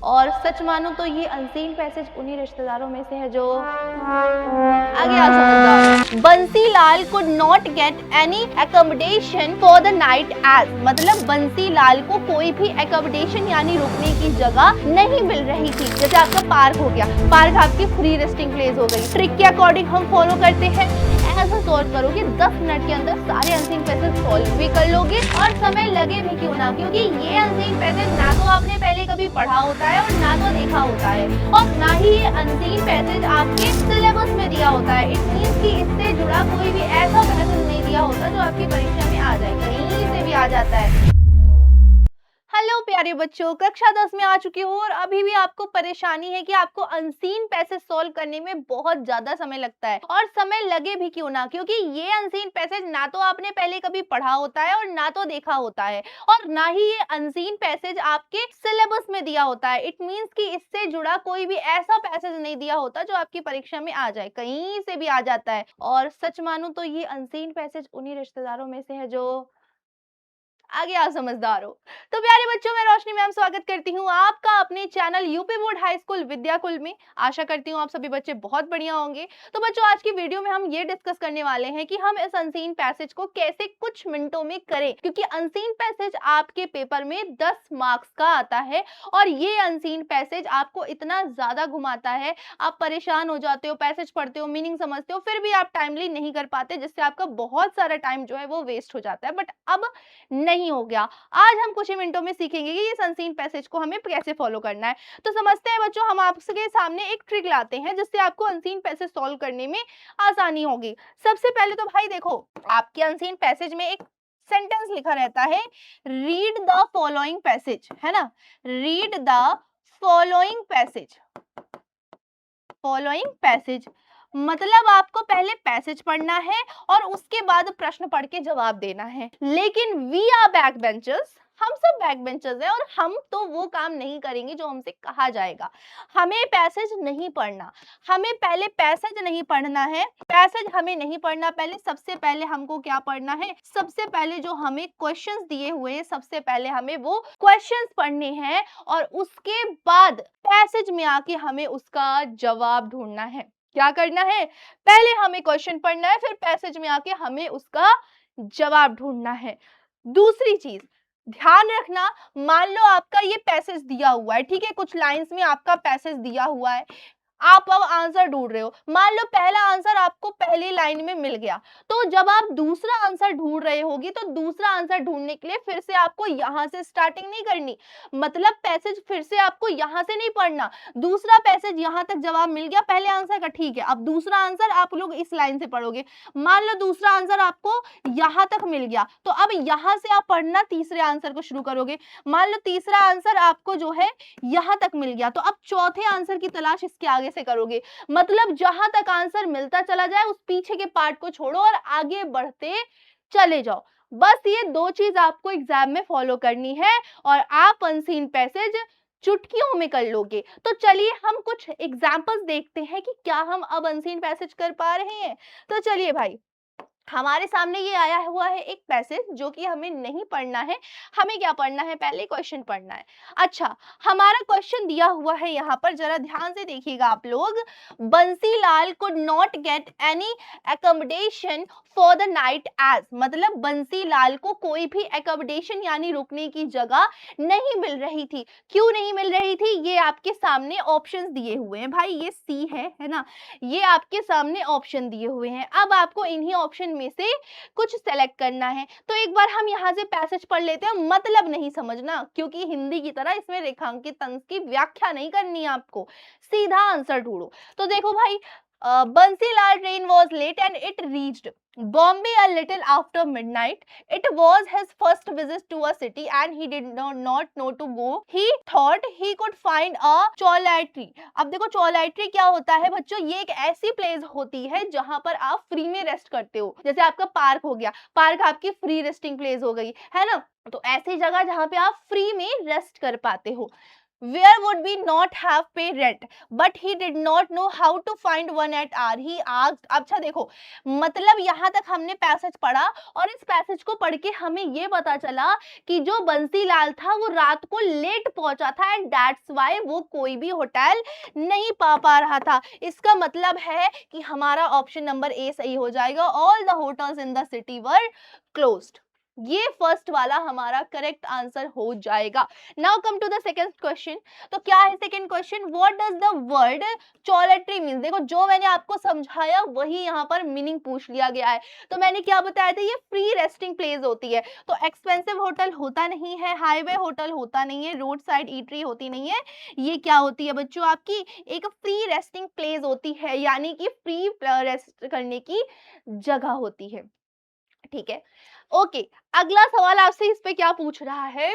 और सच मानो तो ये अनसीन पैसेज उन्हीं रिश्तेदारों में से है जो आगे आप समझदार। Bansilal could not get any accommodation for the night as मतलब बंसीलाल को कोई भी accommodation यानी रुकने की जगह नहीं मिल रही थी। जैसे आपका पार्क हो गया, पार्क आपकी फ्री रेस्टिंग प्लेस हो गई। ट्रिक के अकॉर्डिंग हम फॉलो करते हैं, ऐसा सॉल्व करोगे 10 मिनट के अंदर सारे अनसीन पैसेज सॉल्व भी कर लोगे और समय लगे भी क्यों ना, क्योंकि ये अनसीन पैसेज ना तो आपने पहले कभी पढ़ा होता है और ना तो देखा होता है और ना ही ये अनसीन पैसेज आपके सिलेबस में दिया होता है। इट मींस कि इससे जुड़ा कोई भी ऐसा पैसेज नहीं दिया होता जो आपकी परीक्षा में आ जाए, कहीं से भी आ जाता है। हेलो प्यारे बच्चों, कक्षा 10 में आ चुकी हो और अभी भी आपको परेशानी है कि आपको अनसीन पैसेज सॉल्व करने में बहुत ज्यादा समय लगता है और समय लगे भी क्यों ना, क्योंकि ये अनसीन पैसेज ना तो आपने पहले कभी पढ़ा होता है और ना तो देखा होता है और ना ही ये अनसीन पैसेज आपके सिलेबस में दिया होता है। इट मींस कि इससे जुड़ा कोई भी ऐसा पैसेज नहीं दिया होता जो आपकी परीक्षा में आ जाए, कहीं से भी आ जाता है। और सच मानूं तो ये अनसीन पैसेज उन्हीं रिश्तेदारों में से है जो आगे आप समझदार हो। तो प्यारे बच्चों, मैं रोशनी मैम स्वागत करती हूँ आपका अपने channel UP board high school Vidyakul में। आशा करती हूँ आप सभी बच्चे बहुत बढ़िया होंगे। तो बच्चों, आज की वीडियो में हम ये डिस्कस करने वाले हैं कि हम इस अनसीन पैसेज को कैसे कुछ मिनटों में करें, क्योंकि अनसीन पैसेज आपके पेपर में 10 मार्क्स का आता है और ये अनसीन पैसेज आपको इतना ज्यादा घुमाता है, आप परेशान हो जाते हो, पैसेज पढ़ते हो, मीनिंग समझते हो, फिर भी आप टाइमली नहीं कर पाते, जिससे आपका बहुत सारा टाइम जो है वो वेस्ट हो जाता है। बट अब नहीं हो गया। आज हम कुछ ही मिनटों में सीखेंगे कि इस अनसीन पैसेज को हमें कैसे फॉलो करना है। तो समझते हैं बच्चों, हम आपके सामने एक ट्रिक लाते हैं जिससे आपको अनसीन पैसेज सॉल्व करने में आसानी होगी। सबसे पहले तो भाई देखो, आपके अनसीन पैसेज में एक सेंटेंस लिखा रहता है, रीड द फॉलोइंग पैसेज, है ना, read the following passage. Following passage मतलब आपको पहले पैसेज पढ़ना है और उसके बाद प्रश्न पढ़ के जवाब देना है। लेकिन वी आर बैक बेंचर्स, हम सब बैक बेंचर्स हैं और हम तो वो काम नहीं करेंगे जो हमसे कहा जाएगा। हमें पैसेज नहीं पढ़ना, हमें पहले पैसेज नहीं पढ़ना है, पैसेज हमें नहीं पढ़ना। पहले सबसे पहले हमको क्या पढ़ना है, सबसे पहले जो हमें क्वेश्चंस दिए हुए हैं, सबसे पहले हमें वो क्वेश्चंस पढ़ने हैं और उसके बाद पैसेज में आके हमें उसका जवाब ढूंढना है। क्या करना है, पहले हमें क्वेश्चन पढ़ना है, फिर पैसेज में आके हमें उसका जवाब ढूंढना है। दूसरी चीज ध्यान रखना, मान लो आपका ये पैसेज दिया हुआ है, ठीक है, कुछ लाइंस में आपका पैसेज दिया हुआ है, आप अब आंसर ढूंढ रहे हो। मान लो पहला आंसर आपको पहली लाइन में मिल गया, तो जब आप दूसरा आंसर ढूंढ रहे होगी तो दूसरा आंसर ढूंढने के लिए फिर से आपको यहां से स्टार्टिंग नहीं करनी, मतलब पैसेज फिर से आपको यहां से नहीं पढ़ना। दूसरा पैसेज यहां तक जवाब मिल गया पहले आंसर का, ठीक है, अब दूसरा आंसर आप लोग इस लाइन से पढ़ोगे। मान लो दूसरा आंसर आपको यहां तक मिल गया, तो अब यहां से आप पढ़ना तीसरे आंसर को शुरू करोगे। मान लो तीसरा आंसर आपको जो है यहां तक मिल गया, तो अब चौथे आंसर की तलाश इसके आगे से करोगे। मतलब जहां तक आंसर मिलता चला जाए उस पीछे के पार्ट को छोड़ो और आगे बढ़ते चले जाओ। बस ये दो चीज आपको एग्जाम में फॉलो करनी है और आप अनसीन पैसेज चुटकियों में कर लोगे। तो चलिए हम कुछ एग्जाम्पल्स देखते हैं कि क्या हम अब अनसीन पैसेज कर पा रहे हैं। तो चलिए भाई, हमारे सामने ये आया हुआ है एक पैसेज जो कि हमें नहीं पढ़ना है, हमें क्या पढ़ना है, पहले क्वेश्चन पढ़ना है। अच्छा, हमारा क्वेश्चन दिया हुआ है यहाँ पर, जरा ध्यान से देखिएगा आप लोग। Bansilal could not get any accommodation for the night as मतलब बंसीलाल को कोई भी एकोमोडेशन यानी रुकने की जगह नहीं मिल रही थी। क्यों नहीं मिल रही थी, ये आपके सामने ऑप्शंस दिए हुए हैं भाई, ये सी है ना, ये आपके सामने ऑप्शन दिए हुए हैं। अब आपको इन्हीं ऑप्शन में से कुछ सेलेक्ट करना है। तो एक बार हम यहाँ से पैसेज पढ़ लेते हैं, मतलब नहीं समझना, क्योंकि हिंदी की तरह इसमें रेखांकित तंज की व्याख्या नहीं करनी है आपको, सीधा आंसर ढूंढो। तो देखो भाई, Bansilal train was late and it reached Bombay a little after midnight. It was his first visit to a city and he did not know to go. He thought he could find a चौलाइट्री। अब देखो चौलाइट्री क्या होता है बच्चों, ये एक ऐसी place होती है जहां पर आप फ्री में रेस्ट करते हो। जैसे आपका पार्क हो गया, पार्क आपकी फ्री रेस्टिंग प्लेस हो गई, है ना, तो ऐसी जगह जहां पे आप फ्री में रेस्ट कर पाते हो। where would we not have paid rent, but he did not know how to find one at R. He asked. अच्छा देखो, मतलब यहाँ तक हमने पैसेज पढ़ा और इस पैसेज को पढ़ के हमें ये पता चला कि जो बंसीलाल था वो रात को लेट पहुंचा था एंड दैट्स वाई वो कोई भी होटल नहीं पा रहा था। इसका मतलब है कि हमारा ऑप्शन नंबर ए सही हो जाएगा। All the hotels in the city were closed. ये फर्स्ट वाला हमारा करेक्ट आंसर हो जाएगा। Now come to the second question. तो क्या है second question? What does the word toiletry mean? देखो, जो मैंने आपको समझाया वही यहाँ पर मीनिंग पूछ लिया गया है। तो मैंने क्या बताया था, ये फ्री रेस्टिंग प्लेस होती है। तो एक्सपेंसिव होटल होता नहीं है, हाईवे होटल होता नहीं है, रोड साइड ईटरी होती नहीं है। ये क्या होती है बच्चों? आपकी एक फ्री रेस्टिंग प्लेस होती है, यानी कि फ्री रेस्ट करने की जगह होती है। ठीक है, ओके। अगला सवाल आपसे इस पे क्या पूछ रहा है?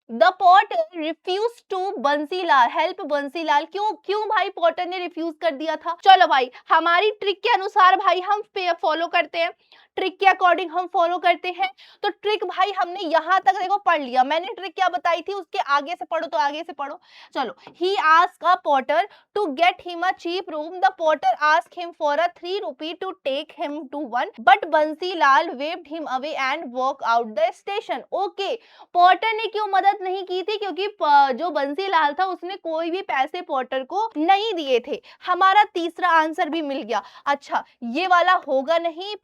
The potter refuse to Bansilal help Bansilal. क्यों भाई पॉटर ने रिफ्यूज कर दिया था? चलो भाई, हमारी ट्रिक के अनुसार भाई हम फॉलो करते हैं, ट्रिक के अकॉर्डिंग हम फॉलो करते हैं। तो ट्रिक भाई हमने यहाँ तक देखो पढ़ लिया। मैंने ट्रिक क्या बताई थी, उसके आगे से पढ़ो तो आगे से पढ़ो। चलो, he ask a porter to get him a cheap room. The porter ask him for a 3 rupee to take him to one, but Bansilal waved him away and walk out the station. Okay, porter ने क्यों मदद नहीं की थी? क्योंकि जो बंसीलाल था उसने कोई भी पैसे पॉटर को नहीं दिए थे। हमारा तीसरा आंसर भी मिल गया। अच्छा, ये वाला होगा नहीं,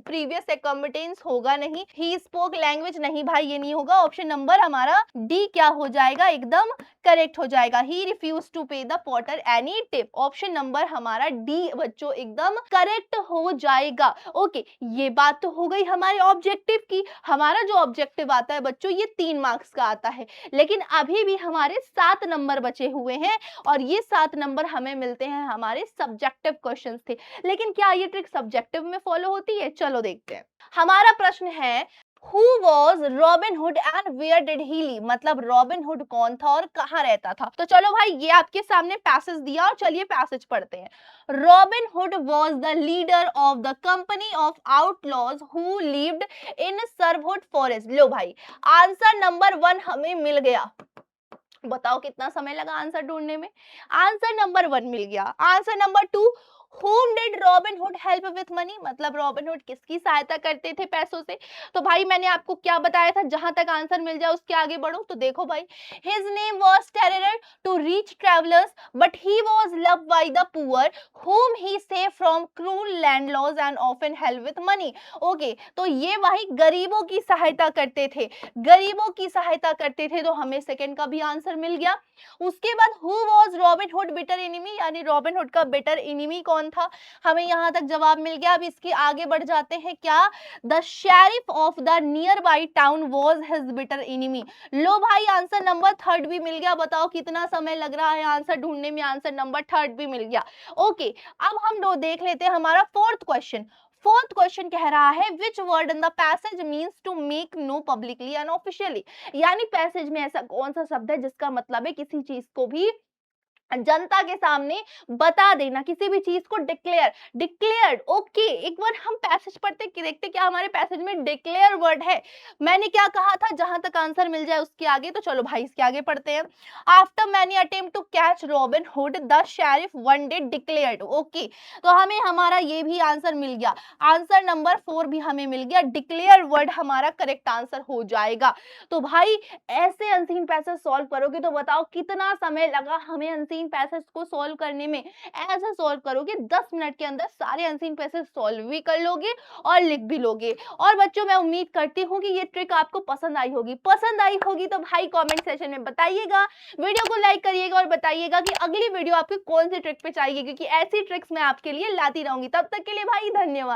प्रीवियस एकम्बटेंस होगा नहीं, ही स्पोक लैंग्वेज नहीं भाई, ये नहीं होगा। ऑप्शन नंबर हमारा डी क्या हो जाएगा? एकदम करेक्ट हो जाएगा। ही रिफ्यूज टू पे the Potter any tip. Option number हमारा डी बच्चों एकदम करेक्ट हो जाएगा। ओके, ये बात तो हो गई हमारे ऑब्जेक्टिव की। हमारा जो ऑब्जेक्टिव आता है बच्चों ये 3 मार्क्स का आता है, लेकिन अभी भी हमारे 7 नंबर बचे हुए हैं और ये 7 नंबर हमें मिलते हैं हमारे सब्जेक्टिव क्वेश्चंस थे। लेकिन क्या ये ट्रिक सब्जेक्टिव में फॉलो होती है? चलो देखते हैं। हमारा प्रश्न है, Who was Robin Hood and where did he live? मतलब रॉबिन हुड कौन था और कहाँ रहता था? तो चलो भाई, ये आपके सामने पैसेज दिया और चलिए पैसेज पढ़ते हैं। Robin hood was the leader of the company of outlaws who lived in Sherwood Forest। लो भाई, आंसर नंबर 1 हमें मिल गया। बताओ कितना समय लगा आंसर ढूंढने में? आंसर नंबर 1 मिल गया। Answer number 2, Whom did Robin Hood help with money? मतलब रॉबिन हुड किसकी सहायता करते थे पैसों से? तो भाई मैंने आपको क्या बताया था, जहां तक आंसर मिल जाए उसके आगे बढ़ो। तो देखो भाई, his name was terror to rich travelers, but he was loved by the poor, whom he saved from cruel landlords and often helped with money। Okay, तो ये भाई गरीबों की सहायता करते थे, गरीबों की सहायता करते थे। तो हमें सेकंड का भी आंसर मिल गया। उसके बाद who was robin hood bitter enemy, यानी रॉबिन हुड का बिटर एनिमी कौन था? हमें यहां तक जवाब मिल गया। अब इसके आगे बढ़ जाते हैं। क्या? The sheriff of the nearby town was his bitter enemy. लो भाई, आंसर नंबर 3 भी मिल गया। बताओ कितना समय लग रहा है आंसर ढूंढने में? आंसर नंबर 3 भी मिल गया। ओके, अब हम दो देख लेते हैं हमारा फोर्थ क्वेश्चन। फोर्थ क्वेश्चन कह रहा है, which word in the passage means to make no publicly unofficially. यानी पैसेज में ऐसा कौन सा शब्द है जिसका मतलब है किसी चीज को भी जनता के सामने बता देना, किसी भी चीज को डिक्लेयर, डिक्लेयर्ड। ओके, एक बार हम पैसेज पढ़ते कि देखते क्या हमारे पैसेज में डिक्लेयर वर्ड है। मैंने क्या कहा था, जहां तक आंसर मिल जाए उसके आगे। तो चलो भाई इसके आगे पढ़ते हैं। After many attempt to catch Robin Hood the sheriff one day declared. Okay, तो हमें हमारा ये भी आंसर मिल गया। आंसर नंबर 4 भी हमें मिल गया। डिक्लेयर वर्ड हमारा करेक्ट आंसर हो जाएगा। तो भाई ऐसे अनसीन पैसेज सॉल्व करोगे तो बताओ कितना समय लगा हमें अनसीन पैसेज को सॉल्व करने में? ऐसे सॉल्व करोगे 10 मिनट के अंदर सारे अनसीन पैसेज सॉल्व भी कर लोगे और लिख भी लोगे। और बच्चों, मैं उम्मीद करती हूँ कि ये ट्रिक आपको पसंद आई होगी। पसंद आई होगी तो भाई कमेंट सेक्शन में बताइएगा, वीडियो को लाइक करिएगा और बताइएगा कि अगली वीडियो आपकी कौन सी ट्रिक पे चाहिए, क्योंकि ऐसी ट्रिक्स मैं आपके लिए लाती रहूंगी। तब तक के लिए भाई धन्यवाद।